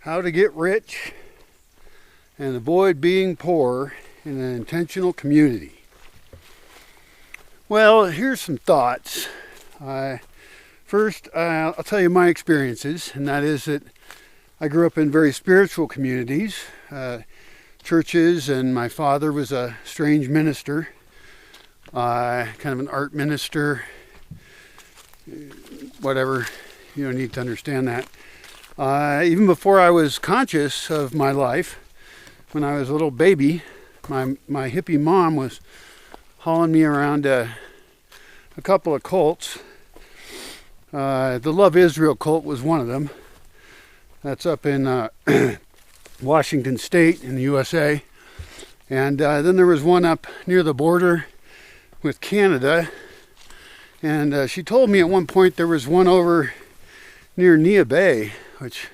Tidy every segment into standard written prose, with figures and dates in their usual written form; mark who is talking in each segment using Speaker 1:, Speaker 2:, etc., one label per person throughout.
Speaker 1: How to get rich and avoid being poor in an intentional community. Well, here's some thoughts. First, I'll tell you my experiences, and that is that I grew up in very spiritual communities, churches, and my father was a strange minister, kind of an art minister, whatever. You don't need to understand that. Even before I was conscious of my life, when I was a little baby, my hippie mom was hauling me around a couple of cults. The Love Israel cult was one of them. That's up in Washington State in the USA. And then there was one up near the border with Canada. And she told me at one point there was one over near Nia Bay, which,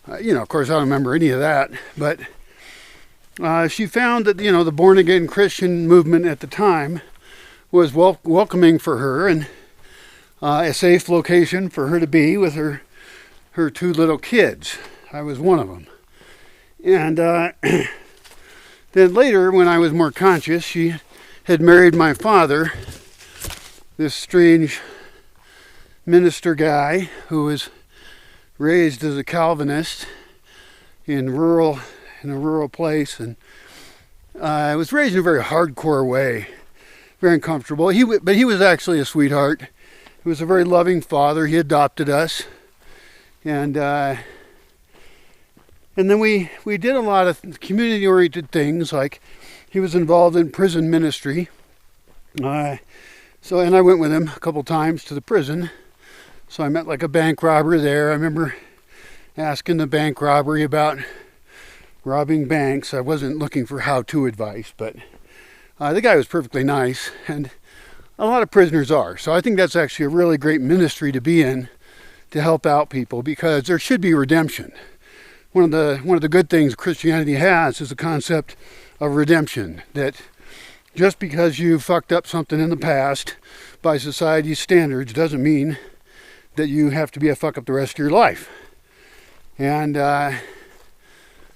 Speaker 1: of course I don't remember any of that. But she found that, the born-again Christian movement at the time was welcoming for her and a safe location for her to be with her two little kids. I was one of them. And then later, when I was more conscious, she had married my father, this strange minister guy who was raised as a Calvinist in a rural place, and I was raised in a very hardcore way, very uncomfortable. But he was actually a sweetheart. He was a very loving father. He adopted us, and then we did a lot of community-oriented things, like he was involved in prison ministry. And I went with him a couple times to the prison. So I met like a bank robber there. I remember asking the bank robbery about robbing banks. I wasn't looking for how-to advice, but the guy was perfectly nice, and a lot of prisoners are. So I think that's actually a really great ministry to be in, to help out people, because there should be redemption. One of the good things Christianity has is the concept of redemption, that just because you fucked up something in the past by society's standards doesn't mean that you have to be a fuck up the rest of your life. And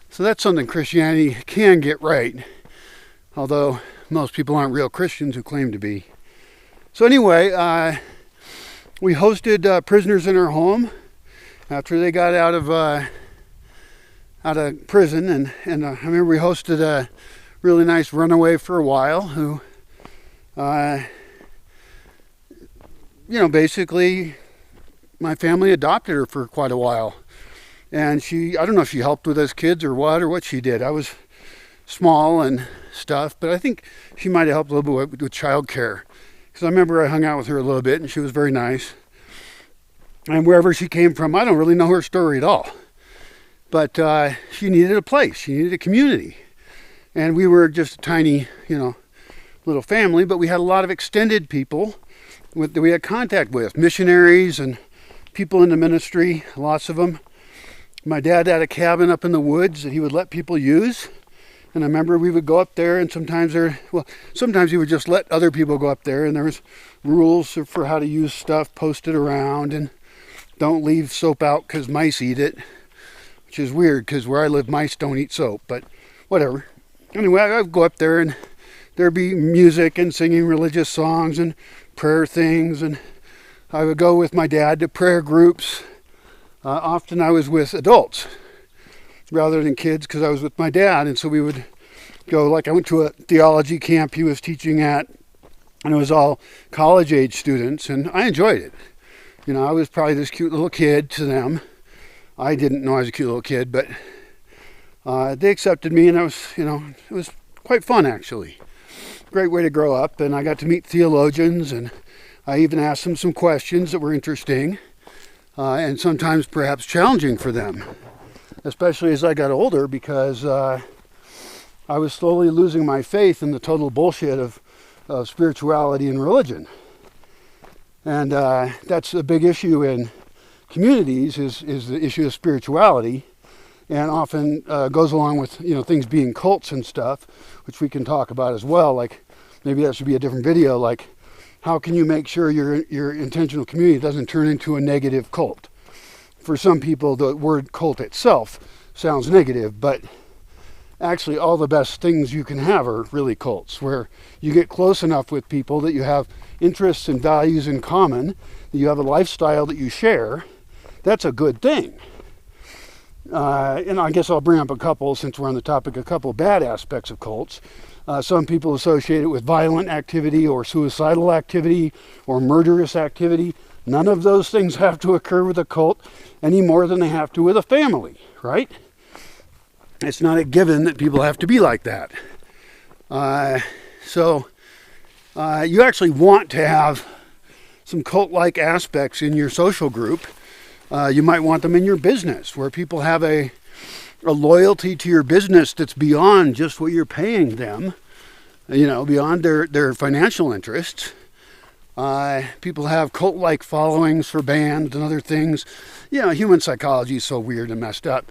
Speaker 1: so that's something Christianity can get right, although most people aren't real Christians who claim to be. So anyway, we hosted prisoners in our home after they got out of prison, and I remember we hosted a really nice runaway for a while who, basically my family adopted her for quite a while. And I don't know if she helped with us kids or what she did. I was small and stuff, but I think she might have helped a little bit with child care. Because I remember I hung out with her a little bit, and she was very nice. And wherever she came from, I don't really know her story at all. But she needed a place. She needed a community. And we were just a tiny, little family, but we had a lot of extended people that we had contact with, missionaries and people in the ministry, lots of them. My dad had a cabin up in the woods that he would let people use. And I remember we would go up there, and sometimes he would just let other people go up there, and there was rules for how to use stuff posted around, and don't leave soap out because mice eat it, which is weird because where I live, mice don't eat soap, but whatever. Anyway, I'd go up there, and there'd be music and singing religious songs and prayer things, and I would go with my dad to prayer groups. Often I was with adults rather than kids because I was with my dad, and so we would go, like I went to a theology camp he was teaching at, and it was all college-age students, and I enjoyed it. I was probably this cute little kid to them. I didn't know I was a cute little kid, but they accepted me, and it was quite fun, actually. Great way to grow up, and I got to meet theologians, and I even asked them some questions that were interesting, and sometimes perhaps challenging for them, especially as I got older, because I was slowly losing my faith in the total bullshit of spirituality and religion. And that's a big issue in communities, is the issue of spirituality, and often goes along with things being cults and stuff, which we can talk about as well. Like maybe that should be a different video. Like, how can you make sure your intentional community doesn't turn into a negative cult? for some people, the word cult itself sounds negative, but actually all the best things you can have are really cults, where you get close enough with people that you have interests and values in common, that you have a lifestyle that you share. That's a good thing. And I guess I'll bring up a couple, since we're on the topic, a couple of bad aspects of cults. Some people associate it with violent activity or suicidal activity or murderous activity. None of those things have to occur with a cult any more than they have to with a family, right? It's not a given that people have to be like that. So you actually want to have some cult-like aspects in your social group. You might want them in your business, where people have a loyalty to your business that's beyond just what you're paying them, beyond their financial interests. People have cult-like followings for bands and other things. Human psychology is so weird and messed up.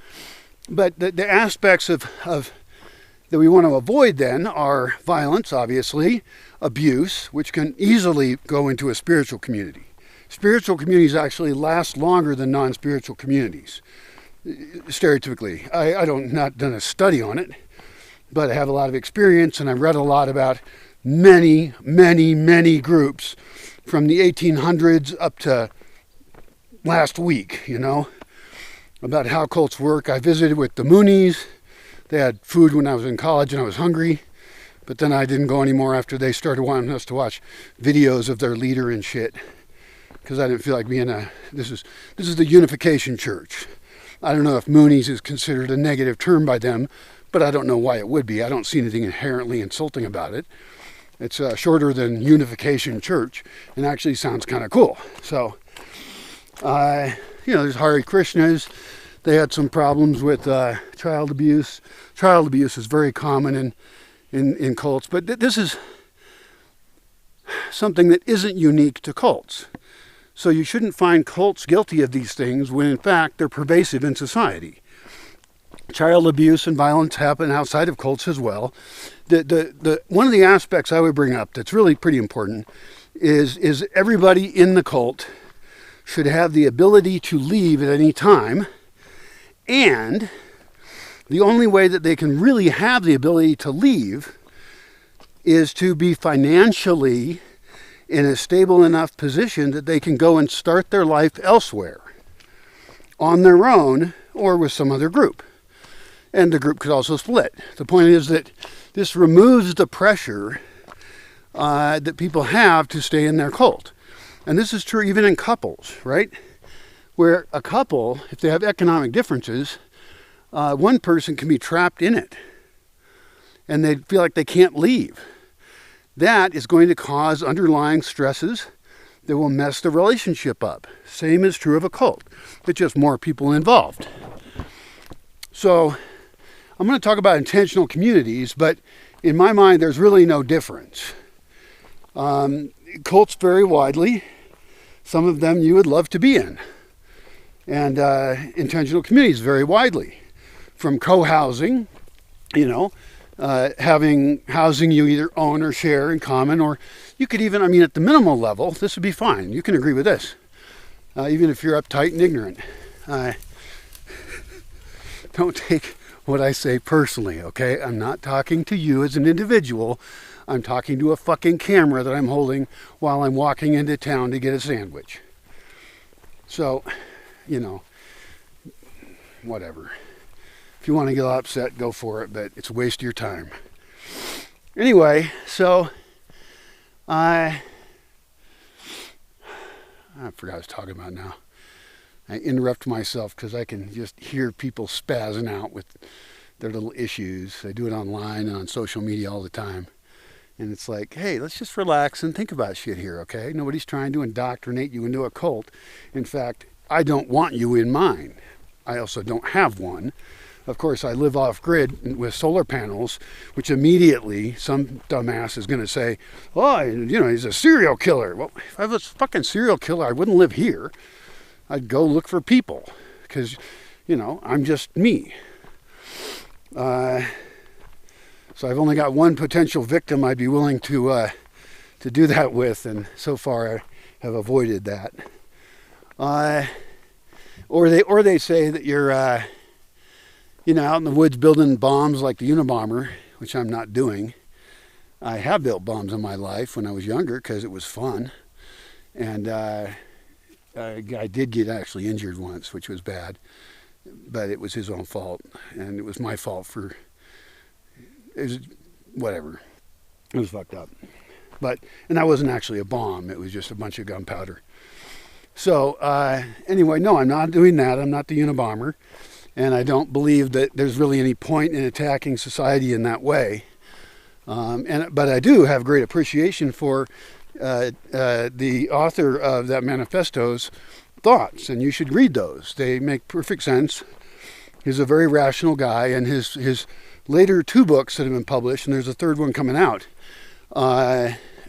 Speaker 1: But the aspects of that we want to avoid then are violence, obviously, abuse, which can easily go into a spiritual community. Spiritual communities actually last longer than non-spiritual communities, stereotypically. I don't not done a study on it, but I have a lot of experience, and I've read a lot about many, many, many groups from the 1800s up to last week, about how cults work. I visited with the Moonies. They had food when I was in college and I was hungry, but then I didn't go anymore after they started wanting us to watch videos of their leader and shit, because I didn't feel like being this is the Unification Church. I don't know if Moonies is considered a negative term by them, but I don't know why it would be. I don't see anything inherently insulting about it. It's shorter than Unification Church and actually sounds kind of cool. So, there's Hare Krishnas. They had some problems with child abuse. Child abuse is very common in cults, but this is something that isn't unique to cults. So you shouldn't find cults guilty of these things when in fact they're pervasive in society. Child abuse and violence happen outside of cults as well. The one of the aspects I would bring up that's really pretty important is everybody in the cult should have the ability to leave at any time, and the only way that they can really have the ability to leave is to be financially in a stable enough position that they can go and start their life elsewhere on their own or with some other group. And the group could also split. The point is that this removes the pressure that people have to stay in their cult. And this is true even in couples, right? Where a couple, if they have economic differences, one person can be trapped in it and they feel like they can't leave. That is going to cause underlying stresses that will mess the relationship up. Same is true of a cult. It's just more people involved. So I'm going to talk about intentional communities, but in my mind, there's really no difference. Cults vary widely. Some of them you would love to be in. And intentional communities vary widely. From co-housing, having housing you either own or share in common, or you could even, at the minimal level, this would be fine. You can agree with this, even if you're uptight and ignorant. Don't take what I say personally, okay? I'm not talking to you as an individual. I'm talking to a fucking camera that I'm holding while I'm walking into town to get a sandwich. So, whatever. If you want to get upset, go for it, but it's a waste of your time. Anyway, so I forgot what I was talking about now. I interrupt myself because I can just hear people spazzing out with their little issues. They do it online and on social media all the time. And it's like, hey, let's just relax and think about shit here, okay? Nobody's trying to indoctrinate you into a cult. In fact, I don't want you in mine. I also don't have one. Of course, I live off-grid with solar panels, which immediately some dumbass is going to say, oh, he's a serial killer. Well, if I was a fucking serial killer, I wouldn't live here. I'd go look for people because, I'm just me. So I've only got one potential victim I'd be willing to do that with, and so far I have avoided that. Or they say that you're, out in the woods building bombs like the Unabomber, which I'm not doing. I have built bombs in my life when I was younger because it was fun. And I did get actually injured once, which was bad. But it was his own fault. And it was my fault for... whatever. It was fucked up. And that wasn't actually a bomb. It was just a bunch of gunpowder. So, anyway, no, I'm not doing that. I'm not the Unabomber. And I don't believe that there's really any point in attacking society in that way. But I do have great appreciation for the author of that manifesto's thoughts. And you should read those. They make perfect sense. He's a very rational guy. And his later 2 books that have been published, and there's a 3rd one coming out,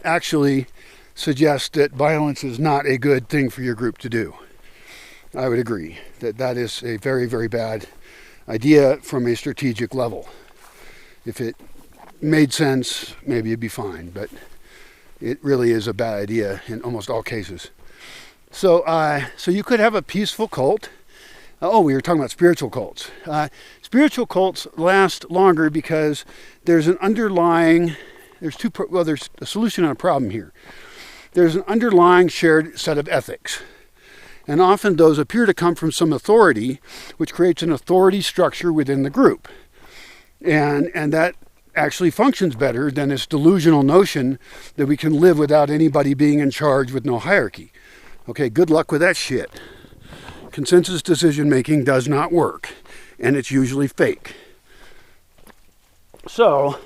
Speaker 1: actually suggest that violence is not a good thing for your group to do. I would agree that is a very, very bad idea from a strategic level. If it made sense, maybe it'd be fine, but it really is a bad idea in almost all cases. So you could have a peaceful cult. We were talking about spiritual cults. Spiritual cults last longer because there's an underlying... There's a solution and a problem here. There's an underlying shared set of ethics. And often those appear to come from some authority, which creates an authority structure within the group. And that actually functions better than this delusional notion that we can live without anybody being in charge with no hierarchy. Okay, good luck with that shit. Consensus decision making does not work, and it's usually fake. So,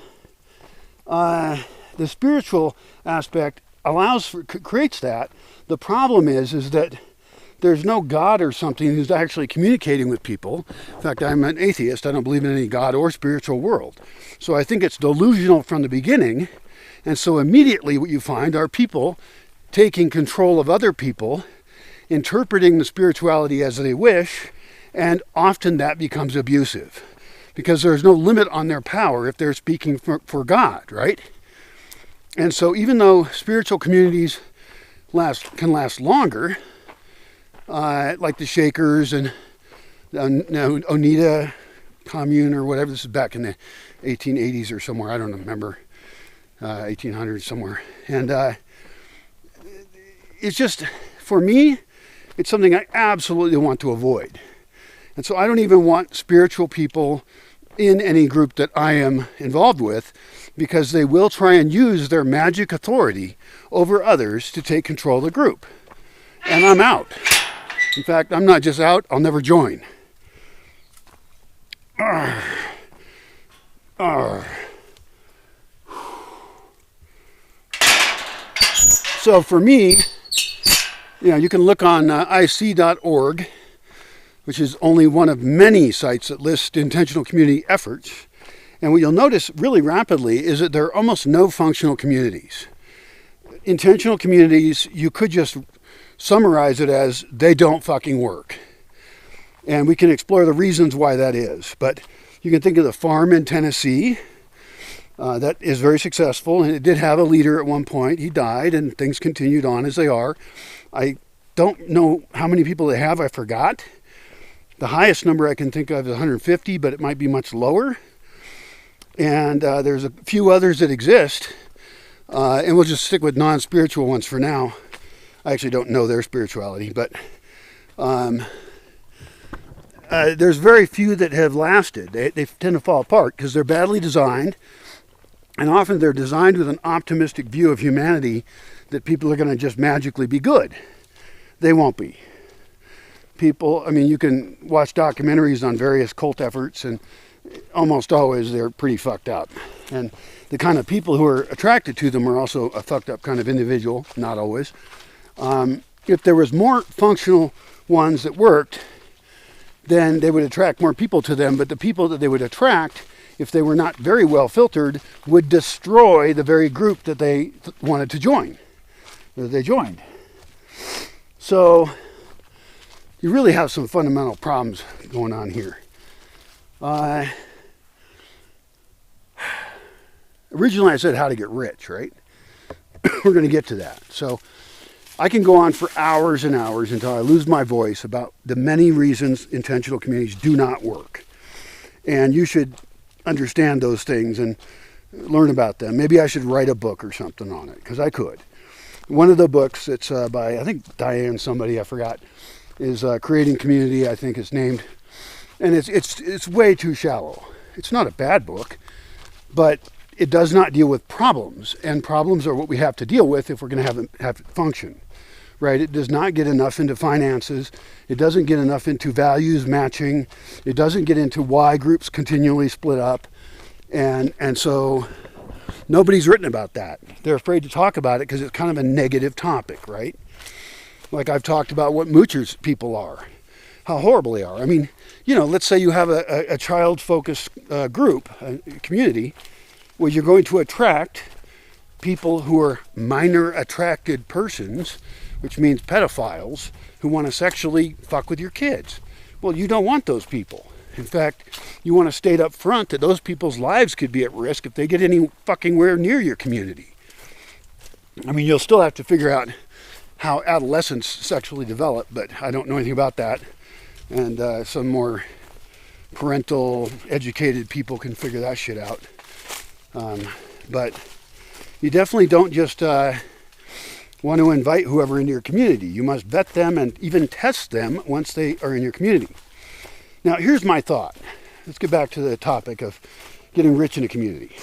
Speaker 1: the spiritual aspect creates that. The problem is that there's no God or something who's actually communicating with people. In fact, I'm an atheist. I don't believe in any God or spiritual world. So I think it's delusional from the beginning. And so immediately what you find are people taking control of other people, interpreting the spirituality as they wish, and often that becomes abusive because there's no limit on their power if they're speaking for God, right? And so even though spiritual communities can last longer, like the Shakers and Oneida Commune or whatever, this is back in the 1880s or somewhere, I don't remember, 1800s somewhere. And it's just, for me, it's something I absolutely want to avoid. And so I don't even want spiritual people in any group that I am involved with because they will try and use their magic authority over others to take control of the group. And I'm out. In fact, I'm not just out, I'll never join. So for me, you can look on IC.org, which is only one of many sites that list intentional community efforts. And what you'll notice really rapidly is that there are almost no functional communities. Intentional communities, you could just summarize it as they don't fucking work. And we can explore the reasons why that is. But you can think of the farm in Tennessee. That is very successful, and it did have a leader at one point. He died, and things continued on as they are. I don't know how many people they have. I forgot. The highest number I can think of is 150, but it might be much lower. And there's a few others that exist, and we'll just stick with non-spiritual ones for now. I actually don't know their spirituality, but there's very few that have lasted. They tend to fall apart because they're badly designed, and often they're designed with an optimistic view of humanity that people are going to just magically be good. They won't be. You can watch documentaries on various cult efforts, and almost always they're pretty fucked up. And the kind of people who are attracted to them are also a fucked up kind of individual, not always. If there was more functional ones that worked, then they would attract more people to them, but the people that they would attract, if they were not very well filtered, would destroy the very group that they wanted to join, that they joined. So you really have some fundamental problems going on here. Originally I said how to get rich, right? We're going to get to that. So I can go on for hours and hours until I lose my voice about the many reasons intentional communities do not work. And you should understand those things and learn about them. Maybe I should write a book or something on it, because I could. One of the books, it's by, I think, Diane somebody, I forgot, is Creating Community, I think it's named. And it's way too shallow. It's not a bad book, but it does not deal with problems. And problems are what we have to deal with if we're going to have it function. Right? It does not get enough into finances. It doesn't get enough into values matching. It doesn't get into why groups continually split up. And so nobody's written about that. They're afraid to talk about it because it's kind of a negative topic, right? Like I've talked about what moochers people are, how horrible they are. I mean, you know, let's say you have a child-focused group, a community, where you're going to attract people who are minor attracted persons, which means pedophiles, who want to sexually fuck with your kids. Well, you don't want those people. In fact, you want to state up front that those people's lives could be at risk if they get any fucking where near your community. I mean, you'll still have to figure out how adolescents sexually develop, but I don't know anything about that. And some more parental, educated people can figure that shit out. But you definitely don't just want to invite whoever into your community. You must vet them and even test them once they are in your community. Now, here's my thought. Let's get back to the topic of getting rich in a community.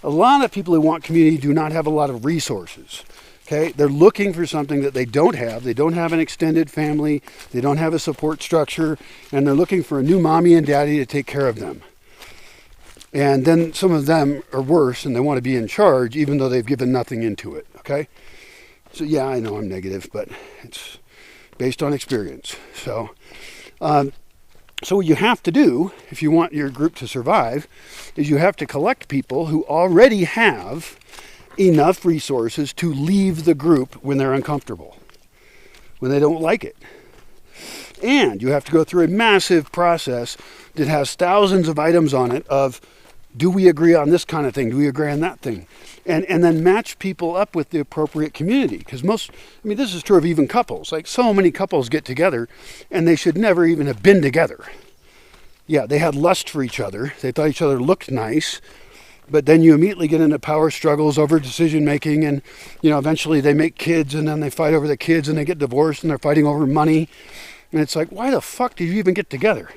Speaker 1: A lot of people who want community do not have a lot of resources. Okay, they're looking for something that they don't have. They don't have an extended family. They don't have a support structure, and they're looking for a new mommy and daddy to take care of them. And then some of them are worse, and they want to be in charge, even though they've given nothing into it. Okay, so yeah, I know I'm negative, but it's based on experience. So what you have to do, if you want your group to survive, is you have to collect people who already have enough resources to leave the group when they're uncomfortable, when they don't like it. And you have to go through a massive process that has thousands of items on it of, do we agree on this kind of thing? Do we agree on that thing? And then match people up with the appropriate community. Because this is true of even couples. Like, so many couples get together and they should never even have been together. Yeah, they had lust for each other. They thought each other looked nice. But then you immediately get into power struggles over decision making, and eventually they make kids, and then they fight over the kids, and they get divorced, and they're fighting over money. And it's like, why the fuck did you even get together?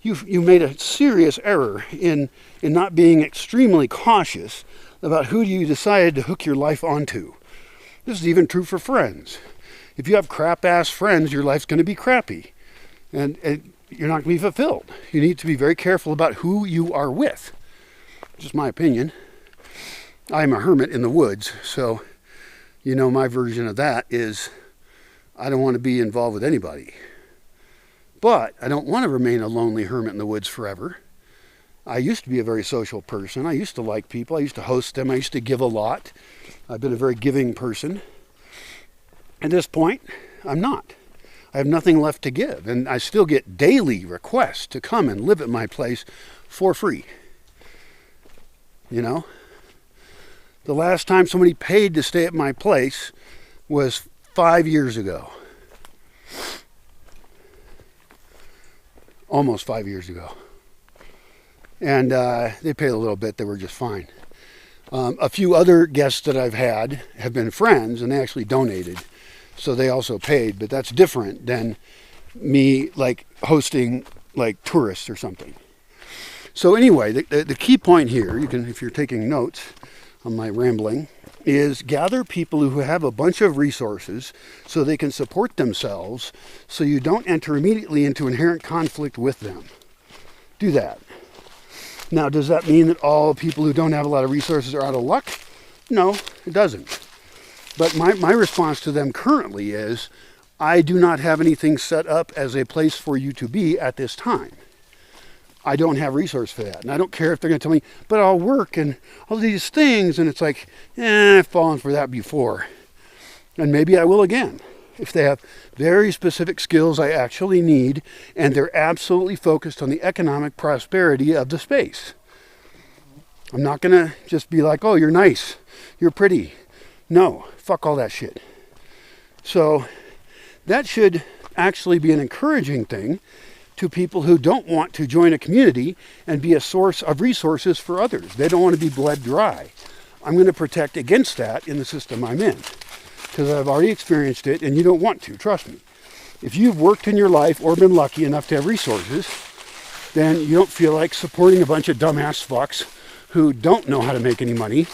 Speaker 1: You made a serious error in not being extremely cautious about who you decided to hook your life onto. This is even true for friends. If you have crap-ass friends, your life's going to be crappy. And you're not going to be fulfilled. You need to be very careful about who you are with. Just my opinion. I'm a hermit in the woods, so my version of that is I don't want to be involved with anybody. But I don't want to remain a lonely hermit in the woods forever. I used to be a very social person. I used to like people. I used to host them. I used to give a lot. I've been a very giving person. At this point, I'm not. I have nothing left to give. And I still get daily requests to come and live at my place for free. The last time somebody paid to stay at my place was 5 years ago. Almost 5 years ago. And they paid a little bit. They were just fine. A few other guests that I've had have been friends, and they actually donated. So they also paid, but that's different than me hosting tourists or something. So anyway, the key point here, if you're taking notes on my rambling, is gather people who have a bunch of resources so they can support themselves, so you don't enter immediately into inherent conflict with them. Do that. Now, does that mean that all people who don't have a lot of resources are out of luck? No, it doesn't. But my response to them currently is, I do not have anything set up as a place for you to be at this time. I don't have resource for that. And I don't care if they're going to tell me, but I'll work and all these things. And it's like, I've fallen for that before. And maybe I will again. If they have very specific skills I actually need, and they're absolutely focused on the economic prosperity of the space. I'm not going to just be like, oh, you're nice, you're pretty. No, fuck all that shit. So that should actually be an encouraging thing to people who don't want to join a community and be a source of resources for others. They don't want to be bled dry. I'm going to protect against that in the system I'm in, because I've already experienced it, and you don't want to, trust me. If you've worked in your life or been lucky enough to have resources, then you don't feel like supporting a bunch of dumbass fucks who don't know how to make any money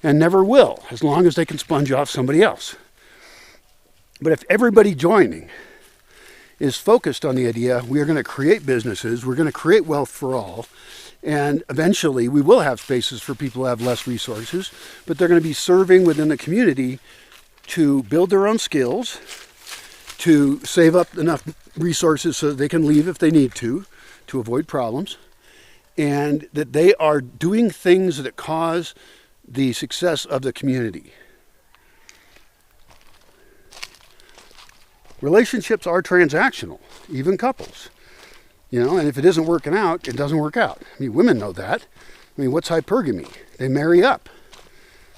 Speaker 1: and never will, as long as they can sponge off somebody else. But if everybody joining is focused on the idea, we are going to create businesses, we're going to create wealth for all, and eventually we will have spaces for people who have less resources, but they're going to be serving within the community to build their own skills, to save up enough resources so that they can leave if they need to avoid problems, and that they are doing things that cause the success of the community. Relationships are transactional, even couples. And if it isn't working out, it doesn't work out. I mean, women know that. I mean, what's hypergamy? They marry up,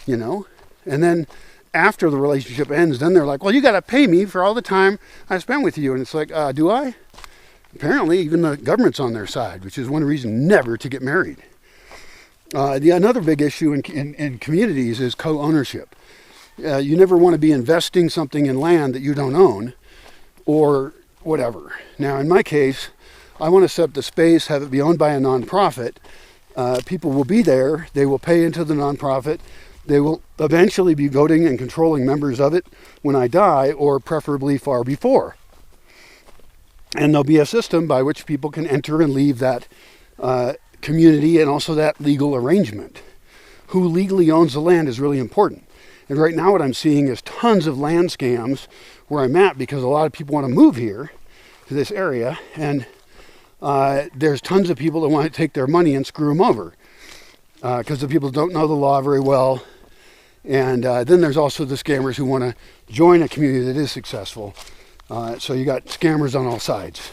Speaker 1: and then after the relationship ends, then they're like, well, you got to pay me for all the time I spent with you. And it's like, do I? Apparently, even the government's on their side, which is one reason never to get married. Another big issue in communities is co-ownership. You never want to be investing something in land that you don't own or whatever. Now, in my case, I want to set up the space, have it be owned by a nonprofit. People will be there. They will pay into the nonprofit. They will eventually be voting and controlling members of it when I die, or preferably far before. And there'll be a system by which people can enter and leave that community, and also that legal arrangement. Who legally owns the land is really important. And right now what I'm seeing is tons of land scams where I'm at, because a lot of people want to move here to this area, and there's tons of people that want to take their money and screw them over because the people don't know the law very well. And then there's also the scammers who want to join a community that is successful. So you got scammers on all sides.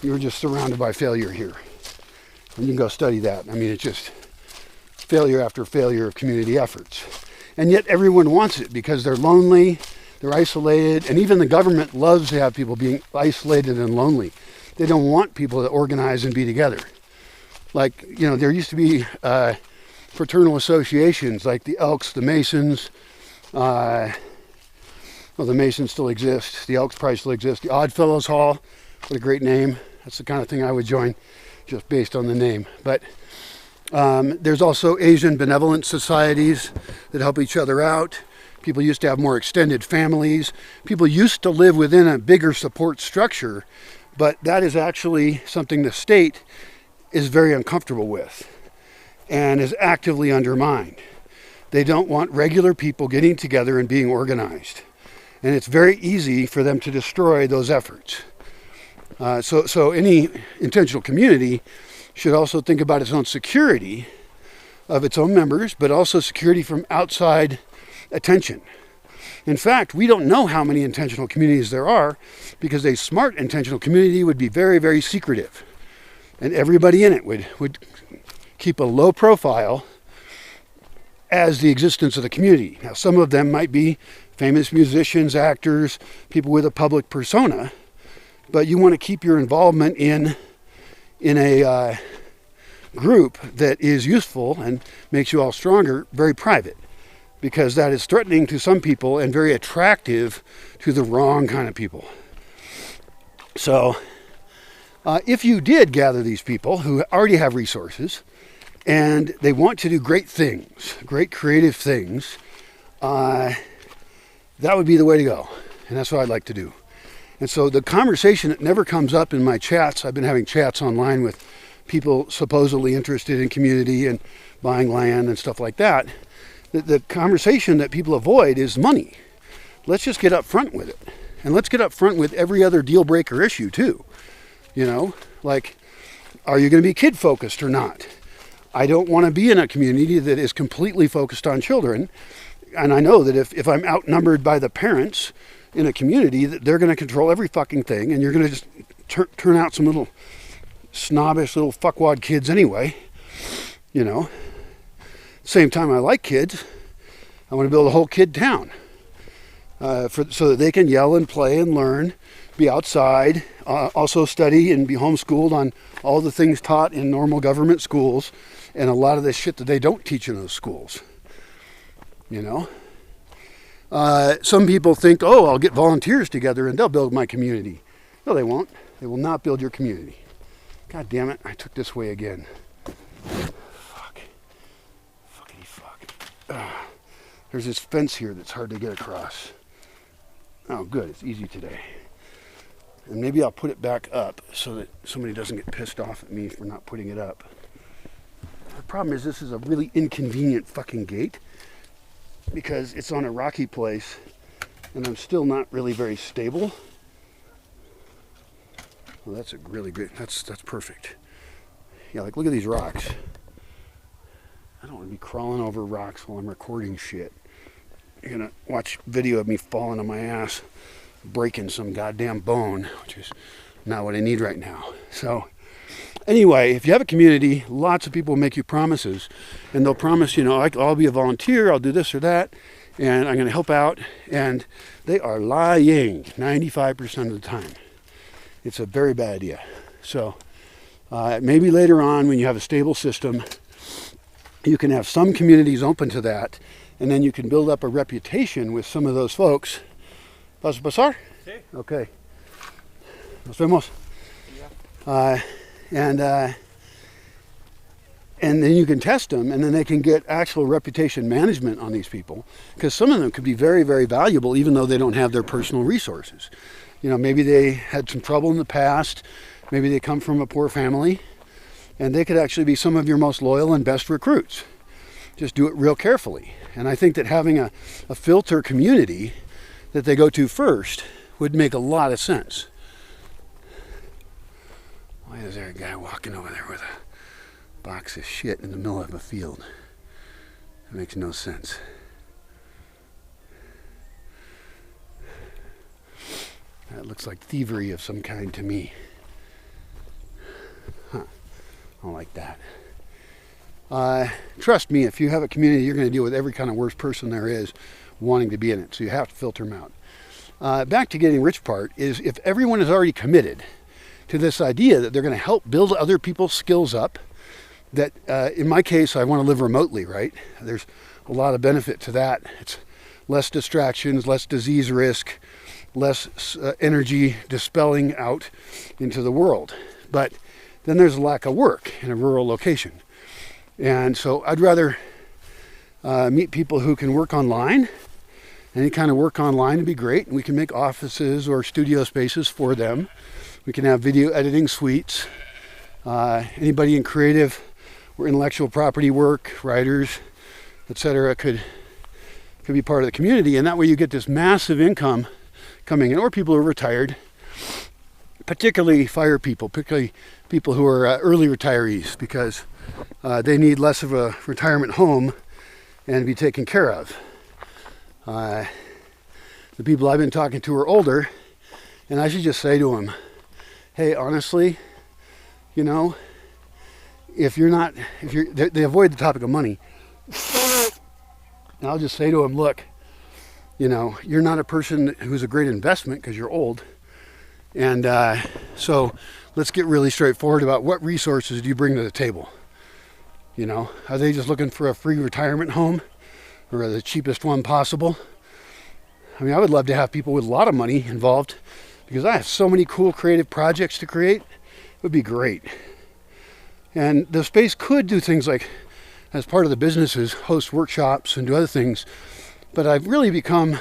Speaker 1: You're just surrounded by failure here. And you can go study that. I mean, it's just failure after failure of community efforts. And yet everyone wants it because they're lonely, they're isolated, and even the government loves to have people being isolated and lonely. They don't want people to organize and be together. Like, there used to be fraternal associations like the Elks, the Masons. The Masons still exist. The Elks probably still exist. The Odd Fellows Hall, what a great name. That's the kind of thing I would join just based on the name. But there's also Asian benevolent societies that help each other out. People used to have more extended families. People used to live within a bigger support structure, but that is actually something the state is very uncomfortable with and is actively undermined. They don't want regular people getting together and being organized. And it's very easy for them to destroy those efforts. So any intentional community should also think about its own security of its own members, but also security from outside attention. In fact, we don't know how many intentional communities there are, because a smart intentional community would be very, very secretive. And everybody in it would keep a low profile as the existence of the community. Now, some of them might be famous musicians, actors, people with a public persona, but you want to keep your involvement in a group that is useful and makes you all stronger very private, because that is threatening to some people and very attractive to the wrong kind of people. So if you did gather these people who already have resources and they want to do great things, great creative things, that would be the way to go. And that's what I'd like to do. And so the conversation that never comes up in my chats, I've been having chats online with people supposedly interested in community and buying land and stuff like that. The conversation that people avoid is money. Let's just get up front with it. And let's get up front with every other deal breaker issue too. Like, are you going to be kid focused or not? I don't want to be in a community that is completely focused on children. And I know that if I'm outnumbered by the parents in a community, that they're going to control every fucking thing, and you're going to just turn out some little snobbish little fuckwad kids anyway. Same time, I like kids. I want to build a whole kid town. so that they can yell and play and learn, be outside, also study and be homeschooled on all the things taught in normal government schools and a lot of the shit that they don't teach in those schools. You know? Some people think, oh, I'll get volunteers together and they'll build my community. No, they won't. They will not build your community. God damn it, I took this way again. Fuck. Fuckity fuck. There's this fence here that's hard to get across. Oh, good, it's easy today. And maybe I'll put it back up so that somebody doesn't get pissed off at me for not putting it up. The problem is this is a really inconvenient fucking gate because it's on a rocky place and I'm still not really very stable. Well, that's a really good, that's perfect. Yeah, like look at these rocks. I don't want to be crawling over rocks while I'm recording shit. You're gonna watch video of me falling on my ass, breaking some goddamn bone, which is not what I need right now. So anyway, if you have a community, lots of people make you promises, and they'll promise, you know, I'll be a volunteer, I'll do this or that, and I'm going to help out, and they are lying 95% of the time. It's a very bad idea. So maybe later on when you have a stable system, you can have some communities open to that, and then you can build up a reputation with some of those folks. ¿Vas a pasar?
Speaker 2: Sí.
Speaker 1: Okay. Nos vemos.
Speaker 2: Yeah.
Speaker 1: And then you can test them, and then they can get actual reputation management on these people, because some of them could be very, very valuable, even though they don't have their personal resources. You know, maybe they had some trouble in the past, maybe they come from a poor family, and they could actually be some of your most loyal and best recruits. Just do it real carefully. And I think that having a filter community that they go to first would make a lot of sense. Why is there a guy walking over there with a box of shit in the middle of a field? It makes no sense. That looks like thievery of some kind to me. Huh. I don't like that. Trust me, if you have a community, you're going to deal with every kind of worst person there is wanting to be in it. So you have to filter them out. Back to getting rich part is if everyone is already committed to this idea that they're going to help build other people's skills up, that in my case, I want to live remotely, right? There's a lot of benefit to that. It's less distractions, less disease risk, less energy dispelling out into the world. But then there's a lack of work in a rural location. And so I'd rather meet people who can work online. Any kind of work online would be great. We can make offices or studio spaces for them. We can have video editing suites. Anybody in creative or intellectual property work, writers, etc., could be part of the community. And that way you get this massive income coming in, or people who are retired, particularly fire people, particularly people who are early retirees, because they need less of a retirement home and be taken care of. The people I've been talking to are older, and I should just say to them, hey, honestly, you know, they avoid the topic of money. And I'll just say to them, look, you know, you're not a person who's a great investment because you're old. And so let's get really straightforward about what resources do you bring to the table? You know, are they just looking for a free retirement home or the cheapest one possible? I mean, I would love to have people with a lot of money involved because I have so many cool creative projects to create. It would be great. And the space could do things like, as part of the businesses, host workshops and do other things. But I've really become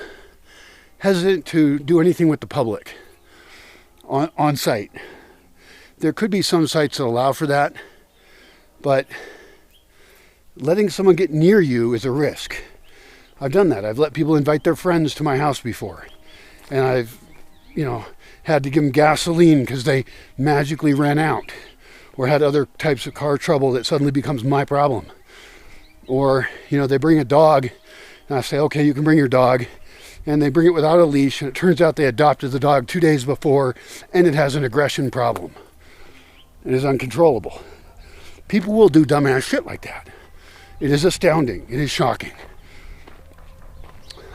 Speaker 1: hesitant to do anything with the public on site. There could be some sites that allow for that, but letting someone get near you is a risk. I've done that. I've let people invite their friends to my house before, and I've, you know, had to give them gasoline because they magically ran out, or had other types of car trouble that suddenly becomes my problem. Or, you know, they bring a dog, and I say, okay, you can bring your dog, and they bring it without a leash, and it turns out they adopted the dog 2 days before, and it has an aggression problem. It is uncontrollable. People will do dumbass shit like that. It is astounding. It is shocking.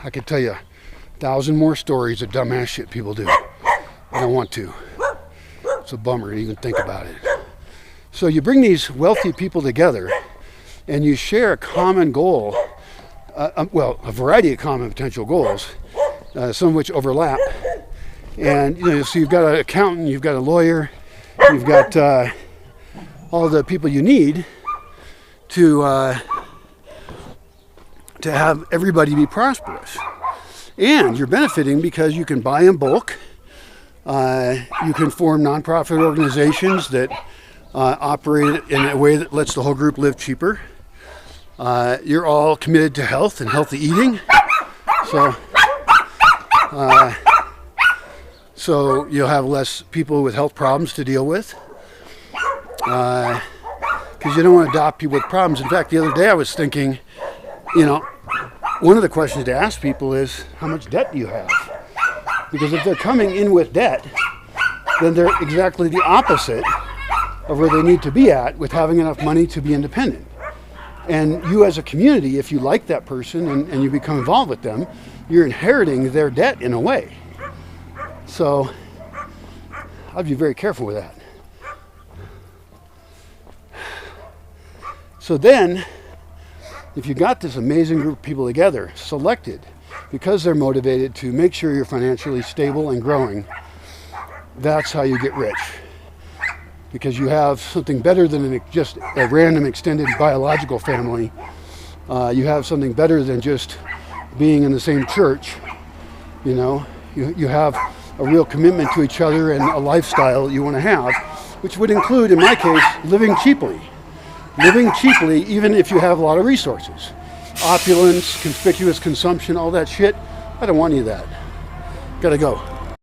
Speaker 1: I could tell you 1,000 more stories of dumbass shit people do. I don't want to. It's a bummer to even think about it. So you bring these wealthy people together and you share a common goal, a variety of common potential goals, some of which overlap. And so you've got an accountant, you've got a lawyer, you've got all the people you need to have everybody be prosperous. And you're benefiting because you can buy in bulk. You can form nonprofit organizations that operate in a way that lets the whole group live cheaper. You're all committed to health and healthy eating. So you'll have less people with health problems to deal with. Because you don't want to adopt people with problems. In fact, the other day I was thinking, one of the questions to ask people is, how much debt do you have? Because if they're coming in with debt, then they're exactly the opposite of where they need to be at with having enough money to be independent. And you as a community, if you like that person and you become involved with them, you're inheriting their debt in a way. So I'd be very careful with that. So then, if you got this amazing group of people together, selected because they're motivated to make sure you're financially stable and growing, that's how you get rich. Because you have something better than just a random extended biological family. You have something better than just being in the same church. You have a real commitment to each other and a lifestyle you want to have, which would include, in my case, living cheaply. Living cheaply, even if you have a lot of resources. Opulence, conspicuous consumption, all that shit. I don't want any of that. Gotta go.